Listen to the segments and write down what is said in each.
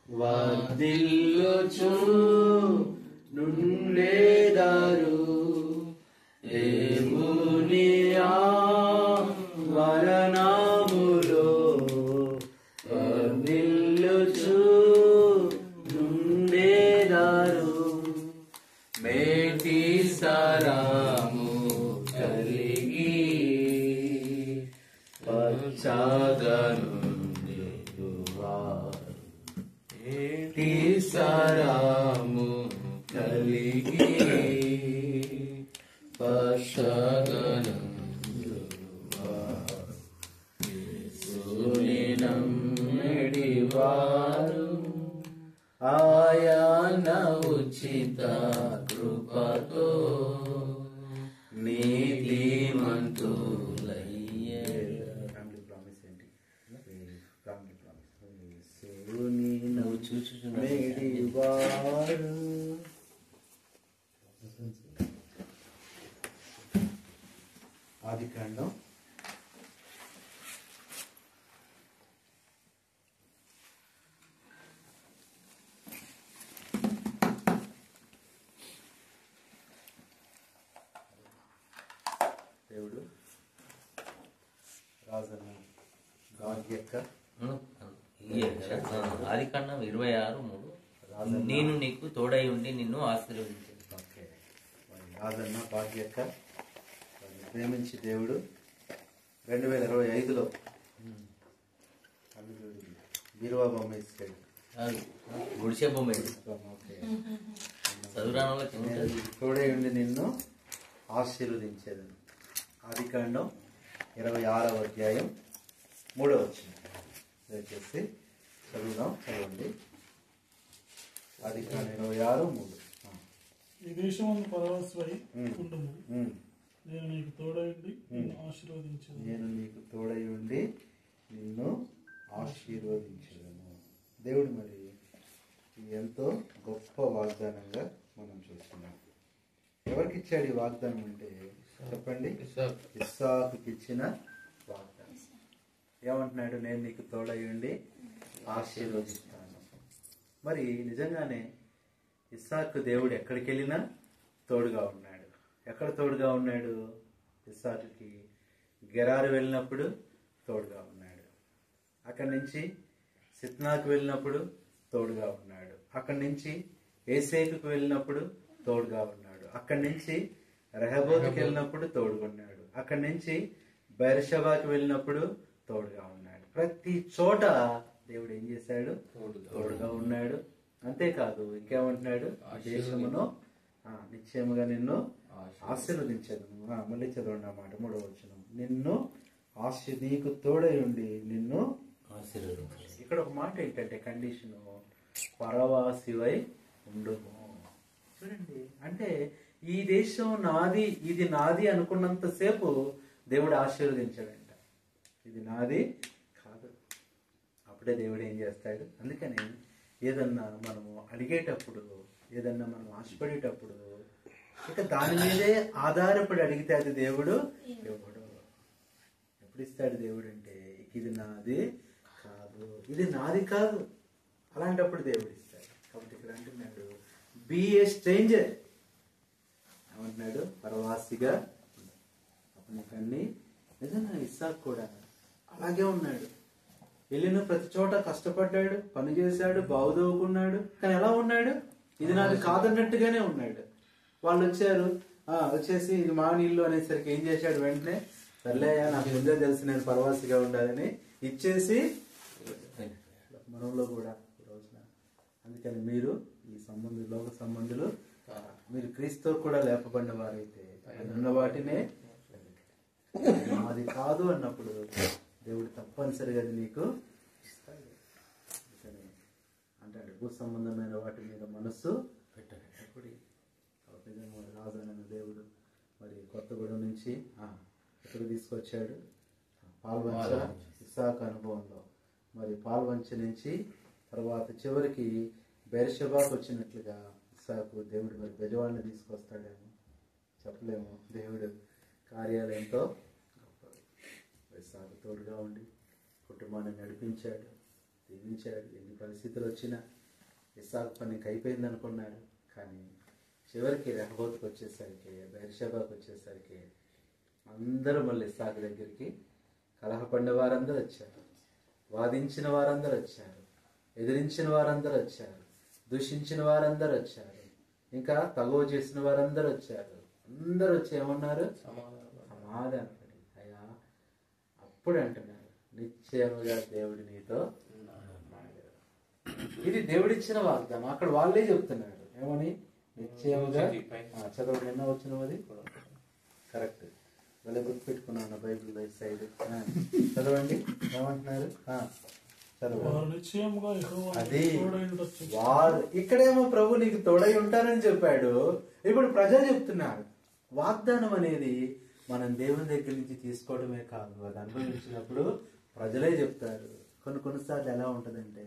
వర్ధిల్లుచు నుండేదారు దేవుని వరనాములో వర్ధిల్లుచు నుండేదారు మేటి సారాము కలిగి పచ్చగనుండేవారు మేటి సారాము కలిగి పచ్చగనుండేవారు యేసుని నమ్మిడివారు ఆయన ఉచిత కృపతో నీతిమంతులయ్యారు. ఫ్యామిలీ ప్రామిస్ ఏంటి? ఫ్యామిలీ ప్రామిస్ యేసుని నమ్మిడివారు ఆదికాండం 26:3 నేను నీకు తోడై ఉండి నిన్ను ఆశీర్వదించాను. ఓకే, రాజన్న భాగ్యక్క ప్రేమించి దేవుడు 2025లో బీరువా బొమ్మ ఇస్తాడు, గుడిసె బొమ్మ. ఓకే, చదువురాను తోడై ఉండి నిన్ను ఆశీర్వదించేదని. ఆదికాండం 26వ అధ్యాయం 3వ వచనం దయచేసి చదువుదాం. చదవండి. ఆదికాండం 26:3. ఈ దేశమందు పరవశమై ఉండుము, నేను నీకు తోడై ఉండి నిన్ను ఆశీర్వదించాను. నేను నీకు తోడై ఉండి నిన్ను ఆశీర్వదించదను. దేవుడు మరి ఎంతో గొప్ప వాగ్దానంగా మనం చూస్తున్నాం. ఎవరికి ఇచ్చాడు ఈ వాగ్దానం అంటే చెప్పండి? ఇస్సాకుకి ఇచ్చిన వాగ్దానం. ఏమంటున్నాడు? నేను నీకు తోడై ఉండి ఆశీర్వదిస్తాను. మరి నిజంగానే ఇస్సాకు దేవుడు ఎక్కడికి వెళ్ళినా తోడుగా ఉన్నాడు. ఎక్కడ తోడుగా ఉన్నాడు? ఇస్సాకుకి గెరారు వెళ్ళినప్పుడు తోడుగా ఉన్నాడు. అక్కడి నుంచి సిత్నాకు వెళ్ళినప్పుడు తోడుగా ఉన్నాడు. అక్కడి నుంచి ఏసేకుకు వెళ్ళినప్పుడు తోడుగా ఉన్నాడు. అక్కడి నుంచి రెహబోతుకి వెళ్ళినప్పుడు తోడుగున్నాడు. అక్కడి నుంచి బెర్షెబాకి వెళ్ళినప్పుడు తోడుగా ఉన్నాడు. ప్రతి చోట దేవుడు ఏం చేశాడు? తోడుగా ఉన్నాడు. అంతేకాదు, ఇంకేమంటున్నాడు? దేశమును నిశ్చయముగా నిన్ను ఆశీర్వదించదు. మళ్ళీ చదవండి అన్నమాట 3వ వచనం. నిన్ను నీకు తోడై ఉండి నిన్ను ఆశీర్వదించాను. ఇక్కడ ఒక మాట ఏంటంటే కండిషను పరవాసివై ఉండుము. చూడండి, అంటే ఈ దేశం నాది, ఇది నాది అనుకున్నంతసేపు దేవుడు ఆశీర్వదించాడంట. ఇది నాది కాదు. అప్పుడే దేవుడు ఏం చేస్తాడు? అందుకని ఏదన్నా మనము అడిగేటప్పుడు, ఏదన్నా మనం ఆశపడేటప్పుడు ఇక దాని మీదే ఆధారపడి అడిగితే అది దేవుడు దేవుడు ఎప్పుడు ఇస్తాడు? దేవుడు అంటే ఇది నాది కాదు, ఇది నాది కాదు, అలాంటప్పుడు దేవుడు ఇస్తాడు. కాబట్టి ఇక్కడ అంటున్నాడు బీ ఏ స్ట్రేంజర్. ఏమంటున్నాడు? పరవాసిగా. అప్పుడు నీకన్నీ నిజంగా ఇస్సాకు కూడా అలాగే ఉన్నాడు. వెళ్ళిన ప్రతి చోట కష్టపడ్డాడు, పని చేశాడు, బావుదోవుకున్నాడు. కానీ ఎలా ఉన్నాడు? ఇది నాది కాదన్నట్టుగానే ఉన్నాడు. వాళ్ళు వచ్చారు, వచ్చేసి ఇది మా నీళ్ళు అనేసరికి ఏం చేశాడు? వెంటనే సర్లేయా, నాకు ముందే తెలుసు నేను పరవాసిగా ఉండాలని ఇచ్చేసి మనంలో కూడా ఈ రోజున. అందుకని మీరు ఈ సంబంధులు, లోక సంబంధులు, మీరు క్రీస్తు కూడా లేపబడిన వారైతే ఉన్న వాటినే అది కాదు అన్నప్పుడు దేవుడు తప్పనిసరిగా అది నీకు ఇస్తాడు. అంటాడు భూ సంబంధమైన వాటి మీద మనస్సు పెట్టకూడదు. రాజు అన్న దేవుడు మరి కొత్తగూడెం నుంచి ఇక్కడ తీసుకొచ్చాడు. పాల్వంచ ఇస్సాకు అనుభవంలో మరి పాల్వంచ నుంచి తర్వాత చివరికి బెర్షెబాకు వచ్చినట్లుగా ఇస్సాకు దేవుడు మరి బెజవాడిని తీసుకొస్తాడేమో చెప్పలేము. దేవుడు కార్యాలు ఎంతో గొప్పవి. ఇస్సాకు తోడుగా ఉండి కుటుంబాన్ని నడిపించాడు. దీవించాడు. ఎన్ని పరిస్థితులు వచ్చినా ఇస్సాకు పని అయిపోయింది అనుకున్నారు. కానీ చివరికి రెహోబోతుకు వచ్చేసరికి, బెర్షెబాకు వచ్చేసరికి అందరూ మళ్ళీ ఇస్సాకు దగ్గరికి కలహపడిన వారందరూ వచ్చారు, వాదించిన వారందరూ వచ్చారు, ఎదిరించిన వారందరూ వచ్చారు, దూషించిన వారందరూ వచ్చారు, ఇంకా తగువ చేసిన వారందరూ వచ్చారు. అందరూ వచ్చి ఏమన్నారు? సమాధానపడి అయ్యా. అప్పుడు అంటున్నారు, నిశ్చయముగా దేవుడి నీతో ఉన్నాడు. ఇది దేవుడిచ్చిన వాగ్దానం. అక్కడ వాళ్ళే చెప్తున్నారు ఏమని? నిశ్చయముగా. చదవండి, నిన్న వచ్చిన అది కరెక్ట్. వాళ్ళే గుర్తుపెట్టుకున్నాను బైబిల్ సైడ్. చదవండి ఏమంటున్నారు? అది వారు ఇక్కడేమో ప్రభు నీకు తోడై ఉంటానని చెప్పాడు. ఇప్పుడు ప్రజలు చెప్తున్నారు. వాగ్దానం అనేది మనం దేవుని దగ్గర నుంచి తీసుకోవడమే కాదు, అది అనుభవించినప్పుడు ప్రజలే చెప్తారు. కొన్నిసార్లు ఎలా ఉంటదంటే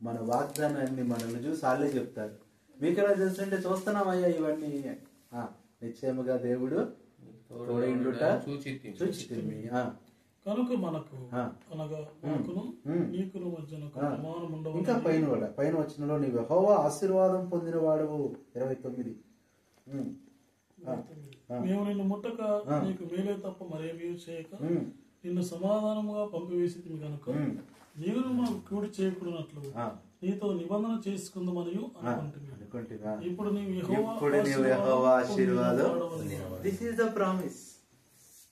మన వాగ్దానాన్ని మనల్ని చూసి వాళ్ళే చెప్తారు. మీకు ఎలా తెలుస్తుంటే చూస్తున్నామయ్యా ఇవన్నీ. నిశ్చయముగా దేవుడు తోడైండుట చూచితిమి. కనుక మనకు అనగా మనకును నీకును మధ్యన ప్రమాణం ఉండవలెను. ఇంకా పైన వచనంలో నీవు యెహోవా ఆశీర్వాదం పొందిన వాడవు. 29. మేము నిన్ను ముట్టక నీకు మేలే తప్ప మరేమీ చేయక నిన్ను సమాధానముగా పంపివేసి కనుక నీవు మాకు కూడి చేయకూడనట్లు నీతో నిబంధన చేసుకుందామని అనుకుంటున్నా. ఇప్పుడు నీవు యెహోవా ఆశీర్వాదం. This is the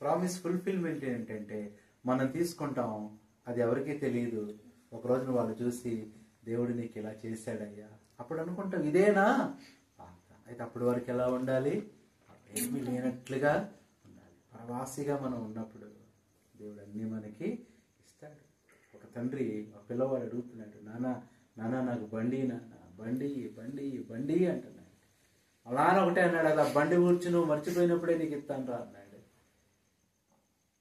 promise fulfilment. ఏంటంటే మనం తీసుకుంటాం, అది ఎవరికీ తెలియదు. ఒక రోజున వాళ్ళు చూసి దేవుడు నీకు ఇలా చేశాడయ్యా, అప్పుడు అనుకుంటాం ఇదేనా? అయితే అప్పటి వరకు ఎలా ఉండాలి? ఏమీ లేనట్లుగా ఉండాలి. పరవాసిగా మనం ఉన్నప్పుడు దేవుడు అన్నీ మనకి ఇస్తాడు. ఒక తండ్రి ఒక పిల్లవాడు అడుగుతున్నాడు, నాన్న నాకు బండి, నాన్న బండి బండి బండి అంటున్నాడు. అలా ఒకటే అన్నాడు, అలా బండి కూర్చుని నువ్వు మర్చిపోయినప్పుడే నీకు ఇస్తాను రా అన్నాడు.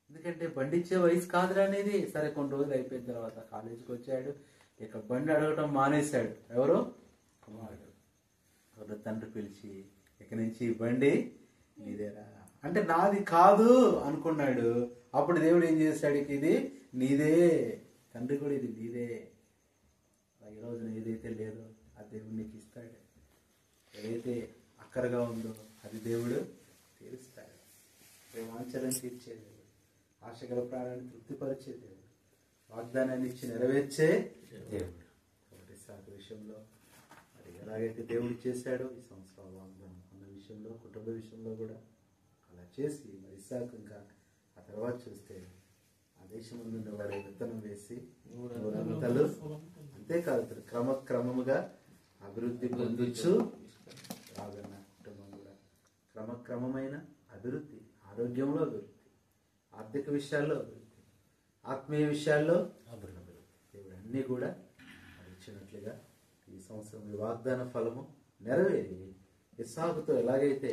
ఎందుకంటే బండి ఇచ్చే వయసు కాదురా అనేది. సరే కొన్ని రోజులు అయిపోయిన తర్వాత కాలేజీకి వచ్చాడు, ఇక బండి అడగటం మానేశాడు. ఎవరు? కుమారుడు. ఒక తండ్రి పిలిచి ఇక నుంచి బండి నీదేరా అంటే నాది కాదు అనుకున్నాడు. అప్పుడు దేవుడు ఏం చేశాడు? ఇది నీదే. తండ్రి కూడా ఇది నీదే. ఈ రోజున ఏదైతే లేదో ఆ దేవుడు నీకు ఇస్తాడు. ఏదైతే అక్కరగా ఉందో అది దేవుడు తీరుస్తాడు. ప్రేమాంచలను తీర్చే దేవుడు, ఆశగల ప్రాణాన్ని తృప్తిపరిచే దేవుడు, వాగ్దానాన్ని ఇచ్చి నెరవేర్చే దేవుడు. కాబట్టి సాగు విషయంలో మరి ఎలాగైతే దేవుడు చేశాడో ఈ సంవత్సరాల వాగ్దానం అన్న విషయంలో, కుటుంబ విషయంలో కూడా అలా చేసి మరి ఇస్సాకు ఇంకా ఆ తర్వాత చూస్తే ఆ దేశం నుండి వాడు విత్తనం వేసి నూరంతలు, అంతేకాదు క్రమక్రమముగా అభివృద్ధి పొందొచ్చు. రాగన్న కుటుంబం కూడా క్రమక్రమమైన అభివృద్ధి, ఆరోగ్యంలో అభివృద్ధి, ఆర్థిక విషయాల్లో అభివృద్ధి, ఆత్మీయ విషయాల్లో అభివృద్ధి. దేవుడు అన్నీ కూడా ఇచ్చినట్లుగా ఈ సంవత్సరం ఈ వాగ్దాన ఫలము నెరవేరి ఇస్సాకుతో ఎలాగైతే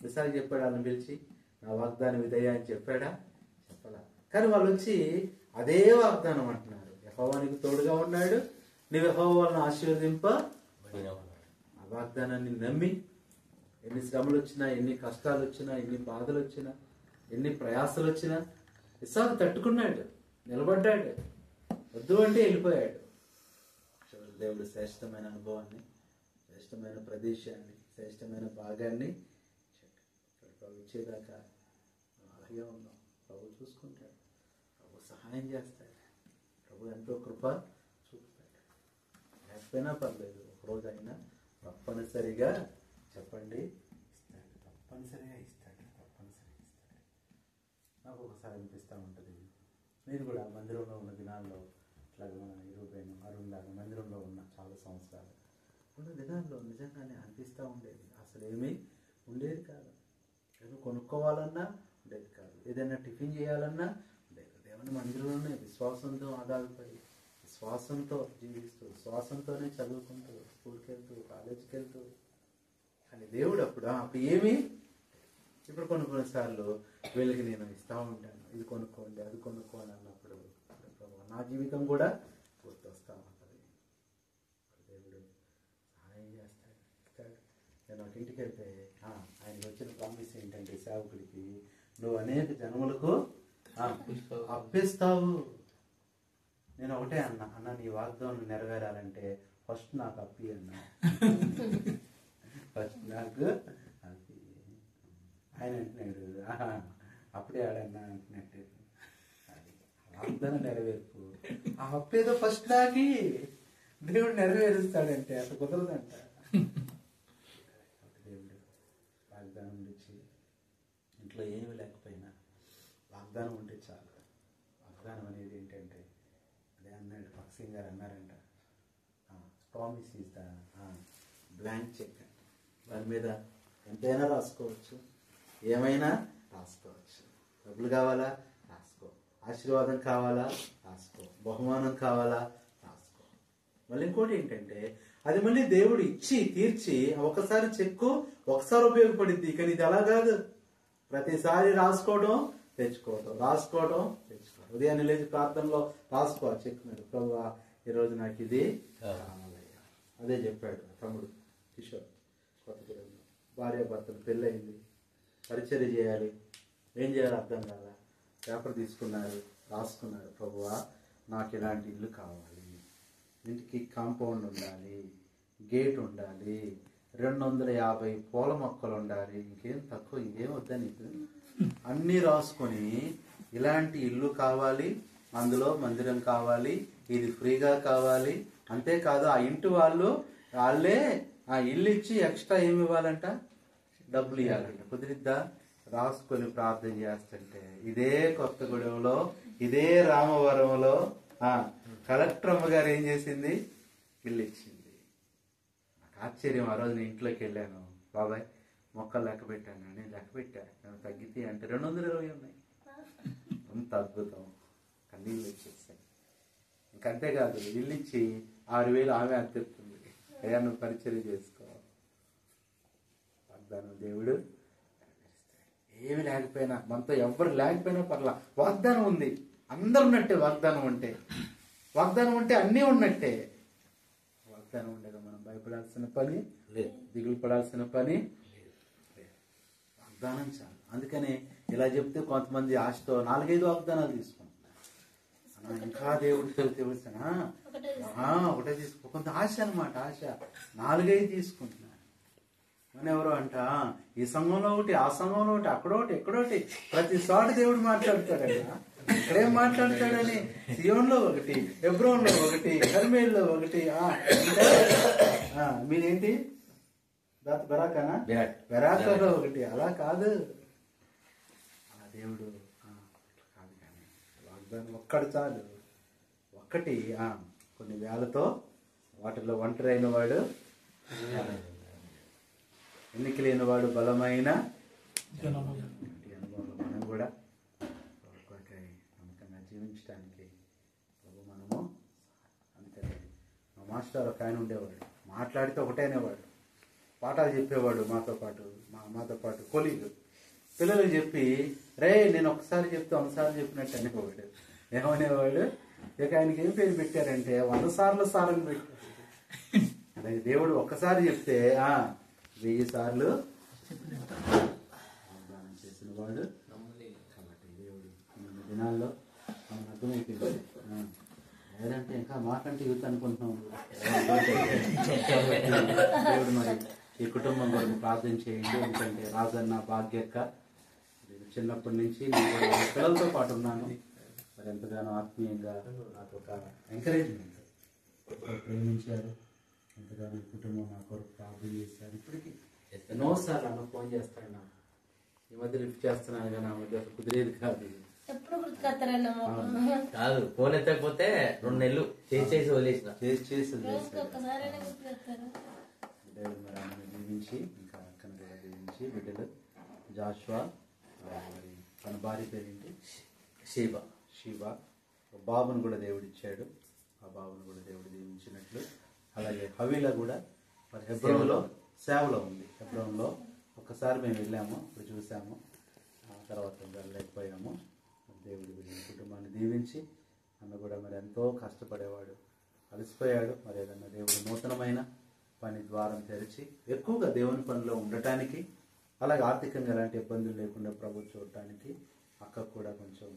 ఇస్సాకు చెప్పాడు, వాళ్ళని పిలిచి నా వాగ్దానం ఇదయ్యా అని చెప్పాడా? చెప్పాలా. కానీ వాళ్ళు వచ్చి అదే వాగ్దానం అంటున్నారు, యెహోవా నీకు తోడుగా ఉన్నాడు, నువ్వు యెహోవా వాళ్ళని ఆశీర్వదింప. ఆ వాగ్దానాన్ని నమ్మి ఎన్ని శ్రమలు వచ్చినా, ఎన్ని కష్టాలు వచ్చినా, ఎన్ని బాధలు వచ్చినా, ఎన్ని ప్రయాసాలు వచ్చినా ఇస్సాకు తట్టుకున్నాడు, నిలబడ్డాడు. వద్దు అంటే వెళ్ళిపోయాడు. దేవుడు శ్రేష్టమైన అనుభవాన్ని, శ్రేష్టమైన ప్రదేశాన్ని, శ్రేష్టమైన భాగాన్ని ప్రభు ఇచ్చేదాకా అలాగే ఉన్నాం. ప్రభు చూసుకుంటాడు, ప్రభు సహాయం చేస్తాడు, ప్రభు ఎంతో కృప చూపుతాడు. లేకపోయినా పర్లేదు, ఒకరోజు అయినా తప్పనిసరిగా చెప్పండి ఇస్తాడు, తప్పనిసరిగా ఇస్తాడు, తప్పనిసరిగా ఇస్తాడు. నాకు ఒకసారి అనిపిస్తూ ఉంటుంది, నేను కూడా మందిరంలో ఉన్న దినాల్లో ఇట్లాగ మన ఇరుపైన అరుణ్లాగా మందిరంలో ఉన్న చాలా సంవత్సరాలు ఉన్న దినాల్లో నిజంగానే అనిపిస్తూ ఉండేది. అసలు ఏమీ ఉండేది కాదు. ఏదో కొనుక్కోవాలన్నా ఉండేది కాదు, ఏదైనా టిఫిన్ చేయాలన్నా ఉండేది. దేవుని మందిరంలోనే విశ్వాసంతో ఆధారపడి, విశ్వాసంతో జీవిస్తూ, విశ్వాసంతోనే చదువుకుంటూ, స్కూల్కి వెళ్తూ, కాలేజీకి వెళ్తూ. కానీ దేవుడు అప్పుడు ఏమీ, ఇప్పుడు కొన్నిసార్లు వీళ్ళకి నేను ఇస్తూ ఉంటాను, ఇది కొనుక్కోండి, అది కొనుక్కోండి అన్నప్పుడు నా జీవితం కూడా గుర్తొస్తూ ఉంటుంది. దేవుడు సహాయం చేస్తాడు, ఇస్తాడు. నేను ఒక ఇంటికి వెళ్తే ఆయనకి వచ్చిన ప్రామిస్ ఏంటంటే, సేవకుడికి నువ్వు అనేక జనములకు అప్పిస్తావు. నేను ఒకటే అన్న నీ వాగ్దానం నెరవేరాలంటే ఫస్ట్ నాకు అప్పి అన్నా. ఫస్ట్ నాకు అప్పి. ఆయన అంటున్నాడు అప్పుడే ఆడన్నా అంటున్నట్టు. అది వాగ్దానం నెరవేర్పు. ఆ అప్పేదో ఫస్ట్ నాకి దేవుడు నెరవేరుస్తాడంటే అసలు కుదరదంట. దేవుడు వాగ్దానం ఇచ్చి ఇంట్లో ఏమి లేకపోయినా వాగ్దానం ఉంటే చాలు. వాగ్దానం అనేది ఏంటంటే అదే అన్నాడు భక్సింగ్ గారు అన్నారంట, promise is the blank cheque. దాని మీద ఎంతైనా రాసుకోవచ్చు, ఏమైనా రాసుకోవచ్చు. డబ్బులు కావాలా రాసుకో, ఆశీర్వాదం కావాలా రాసుకో, బహుమానం కావాలా రాసుకో. మళ్ళీ ఇంకోటి ఏంటంటే అది మళ్ళీ దేవుడు ఇచ్చి తీర్చి ఒకసారి చెక్కు ఒకసారి ఉపయోగపడింది. కానీ ఇది అలా కాదు, ప్రతిసారి రాసుకోవడం తెచ్చుకోవడం, రాసుకోవడం తెచ్చుకోవడం. ఉదయాన్నే లేచి ప్రార్థనలో రాసుకో చెక్ మీద, ప్రభువా ఈరోజు నాకు ఇది కావాలయ్యా. అదే చెప్పాడు తమ్ముడు కిషోర్. కొత్తగూడెంలో భార్యాభర్తలు పెళ్ళయింది, పరిచర్య చేయాలి, ఏం చేయాలి అర్థం కాదా. పేపర్ తీసుకున్నారు, రాసుకున్నారు, ప్రభువా నాకు ఇలాంటి ఇల్లు కావాలి, ఇంటికి కాంపౌండ్ ఉండాలి, గేట్ ఉండాలి, 250 పూల మొక్కలు ఉండాలి, ఇంకేం తక్కువ, ఇదేం వద్దా నీకు, అన్నీ రాసుకొని ఇలాంటి ఇల్లు కావాలి, అందులో మందిరం కావాలి, ఇది ఫ్రీగా కావాలి. అంతేకాదు ఆ ఇంటి వాళ్ళే ఆ ఇల్లు ఇచ్చి ఎక్స్ట్రా ఏమి ఇవ్వాలంట, డబ్బులు ఇవ్వాలంట. కుదిరిద్దా? రాసుకొని ప్రార్థన చేస్తుంటే ఇదే కొత్తగూడెంలో, ఇదే రామవరంలో కలెక్టర్ అమ్మగారు ఏం చేసింది, ఇల్లు ఇచ్చింది. నాకు ఆశ్చర్యం. ఆ రోజు నేను ఇంట్లోకి వెళ్ళాను, బాబాయ్ మొక్కలు లెక్క పెట్టాను. నేను లెక్క పెట్టా, నేను తగ్గితే అంటే 220 ఉన్నాయి. అంత అద్భుతం. కన్నీళ్ళు వచ్చేస్తాయి. ఇంకంతేకాదు, ఇల్లు ఇచ్చి 6,000 ఆమె అద్దెస్తుంది. అయ్యా నువ్వు పరిచర్య చేసుకో. వాగ్దానం దేవుడు ఏమి లేకపోయినా, మనతో ఎవరు లేకపోయినా పర్లా, వాగ్దానం ఉంది. అందరు ఉన్నట్టే వాగ్దానం ఉంటే, వాగ్దానం ఉంటే అన్నీ ఉన్నట్టే. వాగ్దానం ఉండగా మనం భయపడాల్సిన పని లేదు, దిగులు పడాల్సిన పని లేదు. వాగ్దానం చాలు. అందుకనే ఇలా చెప్తే కొంతమంది ఆశతో 4-5 వాగ్దానాలు తీసుకుంటున్నారు. ఇంకా దేవుడు తెలుసా, ఒకటే తీసుకో, కొంత ఆశ అనమాట. ఆశ 4-5 తీసుకుంటున్నారు. మన ఎవరో అంట, ఈ సంఘంలో ఒకటి, ఆ సంఘంలో ఒకటి, అక్కడోటి, ఎక్కడోటి, ప్రతి చోట దేవుడు మాట్లాడతాడట. ఇక్కడేం మాట్లాడతాడని, సియోన్లో ఒకటి, హెబ్రోన్లో ఒకటి, కర్మేల్లో ఒకటి, మీరేంటి బెరాకానా, బెరాకాలో ఒకటి. అలా కాదు, ఆ దేవుడు కాదు. కానీ వాగ్దానం ఒక్కడు చాలు. ఒక్కటి కొన్ని వేలతో వాటిలో ఒంటరి అయిన వాడు, ఎన్నిక లేని వాడు బలమైన అనుభవంలో మనం కూడా నమ్మకంగా జీవించడానికి మనము. అందుకని మా మాస్టర్ ఒక ఆయన ఉండేవాడు, మాట్లాడితే ఒకటే అనేవాడు, పాఠాలు చెప్పేవాడు మాతో పాటు కొలీగ్. పిల్లలకు చెప్పి, రే నేను ఒకసారి చెప్తే 100 సార్లు చెప్పినట్టు అనేవాడు. ఏమనేవాడు, ఇక ఆయనకి ఏం పేరు పెట్టారంటే 100 సార్లు సారని పెట్టారు. అలాగే దేవుడు ఒక్కసారి చెప్తే 1000 సార్లు వాగ్దానం చేసిన వాడు. కాబట్టి దేవుడు మన దినాల్లో మనం అర్థమైపోయింది. లేదంటే ఇంకా మాకంటే యూత్ అనుకుంటున్నాం. దేవుడు మరి ఈ కుటుంబం కొరకు ప్రార్థన చేయండి. ఎందుకంటే రాజన్న, భాగ్యక్క చిన్నప్పటి నుంచి నేను కూడా పిల్లలతో పాటు ఉన్నాను. మరి ఎంతగానో ఆత్మీయంగా నాకు ఒక ఎంకరేజ్మెంట్, ప్రేమించారు. ఎంతగానో ఈ కుటుంబం నా కొరకు ప్రార్థన చేశారు. ఇప్పటికీ ఎన్నోసార్లు అన్న ఫోన్ చేస్తాడు. నాకు ఈ మధ్య లిఫ్ట్ చేస్తున్నాను కానీ ఆ మధ్య అసలు కుదిరేది కాదు. కాదు, ఫోన్ ఎత్తకపోతే 2 నెలలు చేసి వదిలేసిన. దేవుడు మరి ఆమెను దీవించి, ఇంకా అక్కను కూడా దీవించి, బిడ్డలు జాషువా, మరి తన భార్య పేరేంటి, శివ, బాబును కూడా దేవుడు ఇచ్చాడు. ఆ బాబును కూడా దేవుడు దీవించినట్లు. అలాగే హవీలా కూడా మరి హెబ్రోన్లో సేవలో ఉంది. హెబ్రోన్లో ఒక్కసారి మేము వెళ్ళాము, ఇప్పుడు చూసాము, తర్వాత వెళ్ళలేకపోయాము. దేవుడి కుటుంబాన్ని దీవించి, అన్న కూడా మరి ఎంతో కష్టపడేవాడు, అలసిపోయాడు. మరి ఏదన్నా దేవుడు నూతనమైన పని ద్వారం తెరిచి ఎక్కువగా దేవుని పనిలో ఉండటానికి, అలాగే ఆర్థికంగా ఎలాంటి ఇబ్బందులు లేకుండా ప్రభు చూడటానికి. అక్కకు కూడా కొంచెం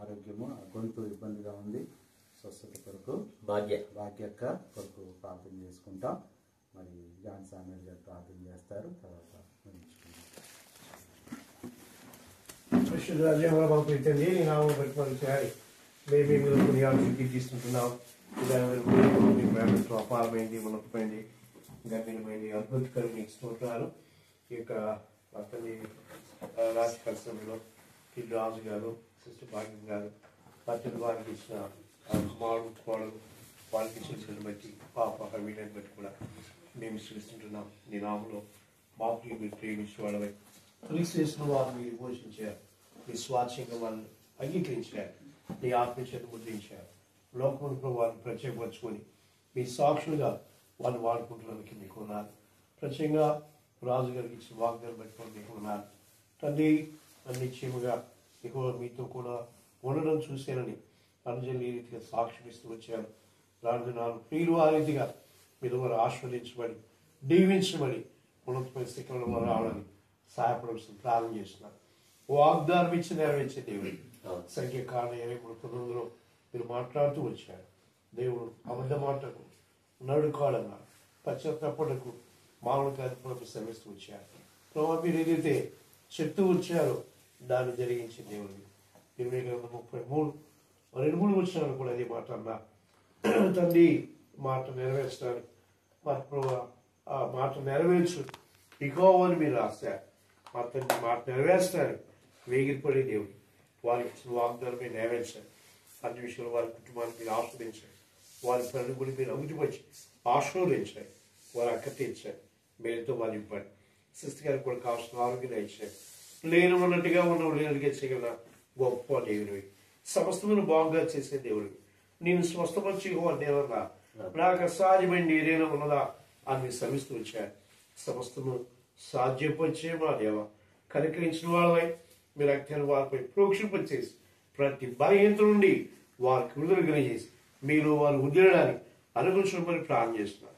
ఆరోగ్యము, గొంతు ఇబ్బందిగా ఉంది. స్వస్థత కొరకు భాగ్యక్క కొరకు ప్రార్థన చేసుకుంటాం. మరి జాన్ సామ్యూల్ గారు ప్రార్థన చేస్తారు. తర్వాత పరిశుద్ధ రాజ్యంలో మాకు ఇచ్చండి నీ నామం ప్రతిపాదించాలి. మేము మీరు కొనియాల్సి తీసుకుంటున్నాం. మీ ప్రేమతో అపారమైంది, ఉన్నతమైంది, గమ్యమైంది, అద్భుతకరం మీకు స్తోత్రాలు. ఈ యొక్క అతని రాజకీయ పరిశ్రమలో కిల్ రాజు గారు, సిస్టర్ భాగ్యం గారు, అతని వారికి ఇచ్చిన కుమారుడు కోడలు వారికి ఇచ్చిన బట్టి పాప వీళ్ళని బట్టి కూడా మేము చూస్తుంటున్నాం. నీ నామంలో మాకు మీరు ప్రేమించే వాళ్ళపై క్రీస్తు వారు మీరు పోషించారు. మీ స్వాచ్ఛంగా వాళ్ళు అంగీకరించారు. నీ ఆత్మచేత ముద్రించారు. లోకమును వారిని ప్రత్యేకపరచుకొని మీ సాక్షులుగా వాళ్ళు వాడుకుంటున్నందుకు మీకు ఉన్నారు. ప్రత్యేకంగా రాజుగారికి ఇచ్చిన వాగ్దానం పెట్టుకొని మీకు ఉన్నారు. తండ్రి నిశ్చయముగా మీకు మీతో కూడా ఉండడం చూశానని అనుజనులు ఈ రీతిగా సాక్ష్యం ఇస్తూ వచ్చారు. రాను నాలుగు ప్రియులు ఆ రీతిగా మీరు వారు ఆస్వాదించబడి దీవించబడి ఉన్నతమైన స్థితిలో రావాలని సహాయపడాల్సిన ప్రార్థన చేస్తున్నారు. వాగ్దానం ఇచ్చి నెరవేర్చే దేవుడు సంఖ్యాకాలం 23 మీరు మాట్లాడుతూ వచ్చారు. దేవుడు అబద్ధ మాటకు నడుకాడంగా పశ్చాత్తాపడకు మానవ కార్యక్రమం శ్రమిస్తూ వచ్చారు. ప్రభావ మీరు ఏదైతే చెప్తూ వచ్చారో దాన్ని జరిగించే దేవుడిని 23 వచ్చినారు కూడా అదే మాట అన్నా. తండ్రి మాట నెరవేర్చడానికి ఆ మాట నెరవేర్చు ఇకో అని మీరు రాశారు. మా తండ్రి మాట నెరవేర్చడానికి వేగిరిపడే దేవుడు వారికి ఇచ్చిన వాగ్దానం మీరు నెరవేర్చారు. అన్ని విషయంలో వారి కుటుంబాన్ని మీరు ఆస్వాదించారు. వారి పనులు కూడా మీరు అభివృద్ధిపరిచి ఆశీర్వదించారు. వారి అక్క తీర్చారు. మీరుతో వారు ఇవ్వండి. సిస్టర్ గారికి కూడా కావాల్సిన ఆరోగ్యం ఇచ్చారు. లేను ఉన్నట్టుగా లేనుగా చేయగల గొప్ప దేవుడివి, సమస్తమును బాగుగా చేసే దేవుడివి. నేను స్వస్థపరిచి దేవన్నా నాకు అసాధ్యమైన ఏదైనా ఉన్నదా అని మీరు శ్రమిస్తూ వచ్చారు. సమస్తము సాధ్యపరిచే మా దేవ కనికరించిన వాళ్ళపై మీరు అజ్ఞాన వారిపై ప్రోక్షింపచేసి ప్రతి బలహీనత నుండి వారికి విడుదల కలిగేసి మీరు వారు ఉద్యోగానికి అనుగుణమని ప్రార్థన చేస్తున్నారు.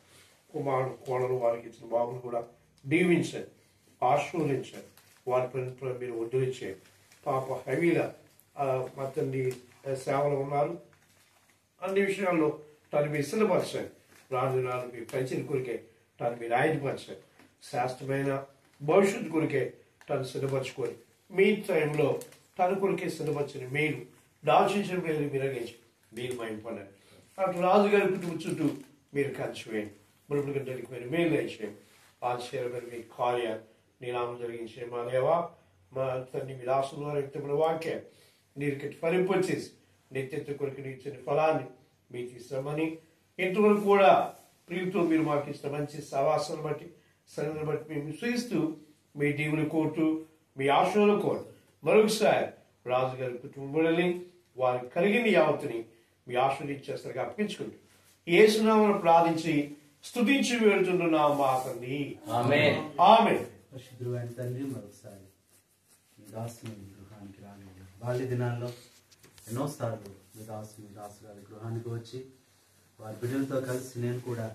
కుమారుడు కోడలు వారికి ఇచ్చిన బాబును కూడా దీవించండి, ఆశీర్వదించండి. వారి పని మీరు ఉద్ధరించండి. పాప హవీల మా తండ్రి సేవలు ఉన్నారు. అన్ని విషయాల్లో తను మీరు సిద్ధపరచండి. రాను రాను మీ పంచిన కొరికే తను మీరు ఆయుధపరచండి. శాస్త్రమైన భవిష్యత్తు కొరికే తను సిద్ధపరచుకొని మీ టైంలో తన కొరికే సిద్ధపరచని మీరు దాచించిన మీరు మిరగించి మీరు మైంపడండి. అటు రాజుగారి కుటుంబ చుట్టూ మీరు కంచి వేయండి. మునుపటి గంటలకి మీరు మేలు వేసేయండి. ఆశ్చర్యమైన మీ కార్యాలు నీనామం జరిగించే మా దేవా మా తండ్రి మీ రాష్ట్రం ద్వారా వ్యక్తమైన వాక్యం నీరు కట్టి ఫలింపచేసి నిత్యత్వ కొరకు ఇచ్చిన ఫలాన్ని మీకు ఇస్తామని ఇంతవరకు కూడా ప్రియుతో మీరు మాకు ఇచ్చిన మంచి సవాసాలను బట్టి సన్నిధిని బట్టి మేము విశ్వసిస్తూ మీ దీవుని కోరుతూ మీ ఆశలు కోరు మరొకసారి రాజుగారి కుటుంబాలని వారికి కలిగిన యావత్తుని మీ ఆశలు ఇచ్చేస్తారుగా అర్పించుకుంటూ యేసునామమున ప్రార్థించి స్తుతించి వెళ్తుంటున్నాం మా తండ్రి. ఆమేన్. ఆమేన్. పరిశుద్ధుడైన తండ్రి మరొకసారి మీ దాసుని గృహానికి రాలేదు. బాల్య దినాల్లో ఎన్నోసార్లు మీ దాసు గారి గృహానికి వచ్చి వారి బిడ్డలతో కలిసి నేను కూడా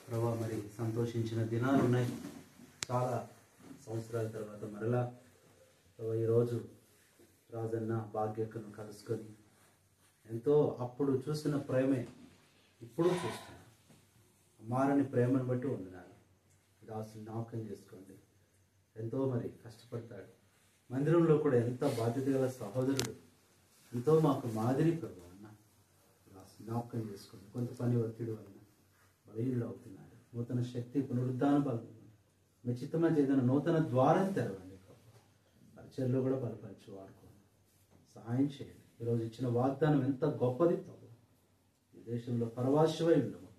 ప్రభావ మరి సంతోషించిన దినాలు ఉన్నాయి. చాలా సంవత్సరాల తర్వాత మరలా ఈరోజు రాజన్న భాగ్యక్కను కలుసుకొని ఎంతో అప్పుడు చూసిన ప్రేమే ఇప్పుడు చూస్తున్నాను. మారని ప్రేమను బట్టి వందనాలు. దాసుని జ్ఞాపకం చేసుకోండి. ఎంతో మరి కష్టపడతాడు. మందిరంలో కూడా ఎంత బాధ్యత గల సహోదరుడు, ఎంతో మాకు మాదిరి ప్రభు అన్న దాసుని జ్ఞాపకం చేసుకోండి. కొంత పని ఒత్తిడి వలన బలహీనుడు అవుతున్నాడు. నూతన శక్తి పునరుద్ధాన బలం మీ చిత్తమైన ఏదైనా నూతన ద్వారం తెరవండి ప్రభు. పరిచయలో కూడా బలపరిచి వాడుకోండి, సహాయం చేయండి. ఈరోజు ఇచ్చిన వాగ్దానం ఎంత గొప్పది ప్రభు. ఈ దేశంలో పరవాశవై ఉండవు,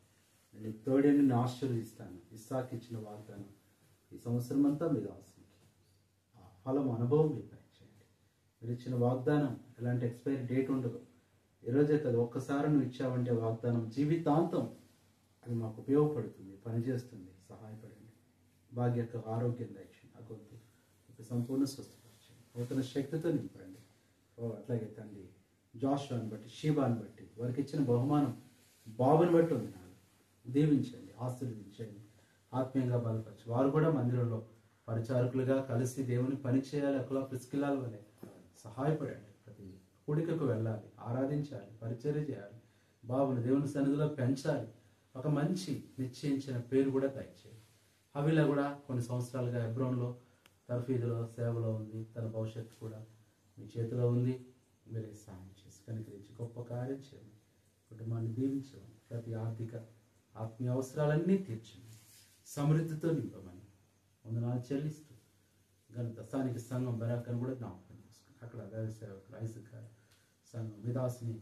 నేను తోడని నేను ఆశీర్వదిస్తాను. ఇస్సాకు ఇచ్చిన వాగ్దానం ఈ సంవత్సరం అంతా మీ దాసునికి ఆ ఫలం అనుభవం మీరు చేయండి. మీరు ఇచ్చిన వాగ్దానం ఎలాంటి ఎక్స్పైరీ డేట్ ఉండదు. ఈరోజే కదా ఒక్కసారి నువ్వు ఇచ్చావంటే వాగ్దానం జీవితాంతం అది మాకు ఉపయోగపడుతుంది, పనిచేస్తుంది. సహాయపడండి. భాగ్యక ఆరోగ్యం దయచేయండి. ఆ గొంతు సంపూర్ణ స్వస్థపరచండి. నూతన శక్తితో నింపండి. అట్లాగే తండ్రి జాషువాని బట్టి, షీబాని బట్టి, వారికి ఇచ్చిన బహుమానం బాబుని బట్టి ఉంది. దీవించండి, ఆశీర్వదించండి, ఆత్మీయంగా బలపరచు. వారు కూడా మందిరంలో పరిచారకులుగా కలిసి దేవుని పని చేయాలి. అక్కడ ప్రిస్కిల్లాల వలె సహాయపడండి. ప్రతి కూడికకు వెళ్ళాలి, ఆరాధించాలి, పరిచర్య చేయాలి, బాబుని దేవుని సన్నిధిలో పెంచాలి. ఒక మంచి నిశ్చయించిన పేరు కూడా దయచేయండి. హవిలా కూడా కొన్ని సంవత్సరాలుగా హెబ్రోన్లో తర్ఫీదులో సేవలో ఉంది. తన భవిష్యత్తు కూడా మీ చేతిలో ఉంది. మీరే సాయం చేసి కనికరించి గొప్ప కార్యం చేయండి. కుటుంబాన్ని దీవించండి. ప్రతి ఆర్థిక ఆత్మీయ అవసరాలన్నీ తీర్చండి. సమృద్ధితో నింపమని వందనాలు చెల్లిస్తూ ఘనత స్థానిక సంఘం బరాకను కూడా జ్ఞాపకం చేసుకుని అక్కడ దైవసేవకులు ఐజక్ సంఘం విదాసుని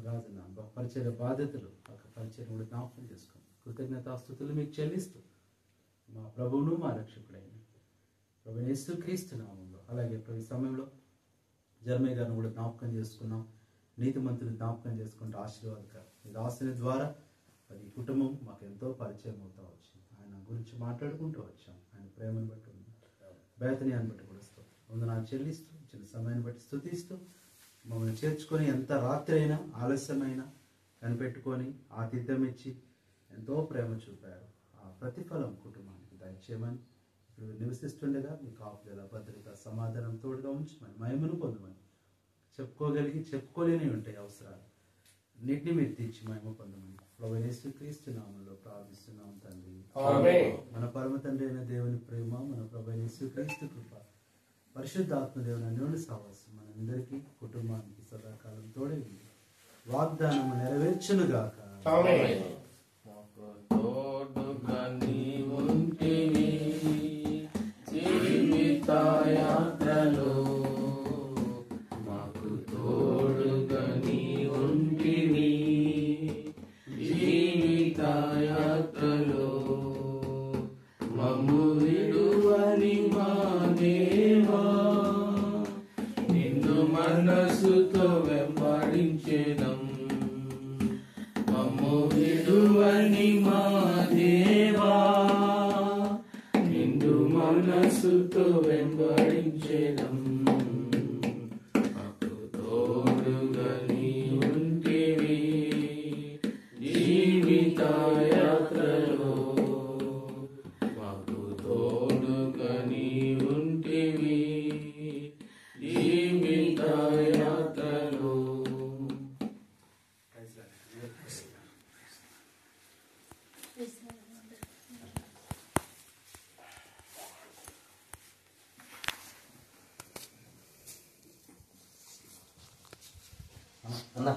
రాజున పరిచయ బాధ్యతలు ఒక పరిచయం కూడా జ్ఞాపకం చేసుకుని కృతజ్ఞతాస్తుతులు మీకు చెల్లిస్తూ మా ప్రభువును మా రక్షకుడైన ప్రభు యేసుక్రీస్తు నామములో అలాగే ఈ సమయంలో జర్మీ గారిని కూడా జ్ఞాపకం చేసుకున్నాం. నీతిమంతుని జ్ఞాపకం చేసుకుంటూ ఆశీర్వాదకరం ఈ దాసుని ద్వారా అది కుటుంబం మాకు ఎంతో పరిచయం అవుతూ వచ్చింది. ఆయన గురించి మాట్లాడుకుంటూ వచ్చాం. ఆయన ప్రేమను బట్టి బేతనీయాన్ని బట్టి కూడా వందనాలు చెల్లిస్తూ ఇచ్చిన సమయాన్ని బట్టి స్తుతిస్తూ మమ్మల్ని చేర్చుకొని ఎంత రాత్రి అయినా ఆలస్యమైనా కనిపెట్టుకొని ఆతిథ్యం ఇచ్చి ఎంతో ప్రేమ చూపారు. ఆ ప్రతిఫలం కుటుంబానికి దయచేయమని ఇప్పుడు నివసిస్తుండగా మీ కాపుదల భద్రత సమాధానం తోడుగా ఉంచమని మహిమను పొందమని చెప్పుకోగలిగి చెప్పుకోలేని ఉంటాయి అవసరాలు అన్నిటినీ మీరు తీర్చి మహిమ పొందమని ప్రభువైన యేసుక్రీస్తు నామములో ప్రార్థిస్తున్నాం తండ్రి. మన పరమ తండ్రి అయిన దేవుని ప్రేమ, మన ప్రభువైన యేసుక్రీస్తు కృప, పరిశుద్ధాత్మ దేవుని అన్యోన్య సహవాసం మనందరికీ కుటుంబానికి సదాకాలం తోడే ఉంది. వాగ్దానం నెరవేర్చునుగాక. యాత్రలో మాకు తోడుగా నీ ఉంటివి, జీవిత యాత్రలో మమ్ము విడువని మా దేవా, నిన్ను మనసుతో వెంబడించెదం. మమ్ము విడువని మా దేవా, మనసుతో వెంబడించెదం. మాకు తోడుగా నీ ఉంటివి, జీవిత యాత్రలో మాకు తోడుగా నీ ఉంటివి, జీవిత యాత్రలో. అన్న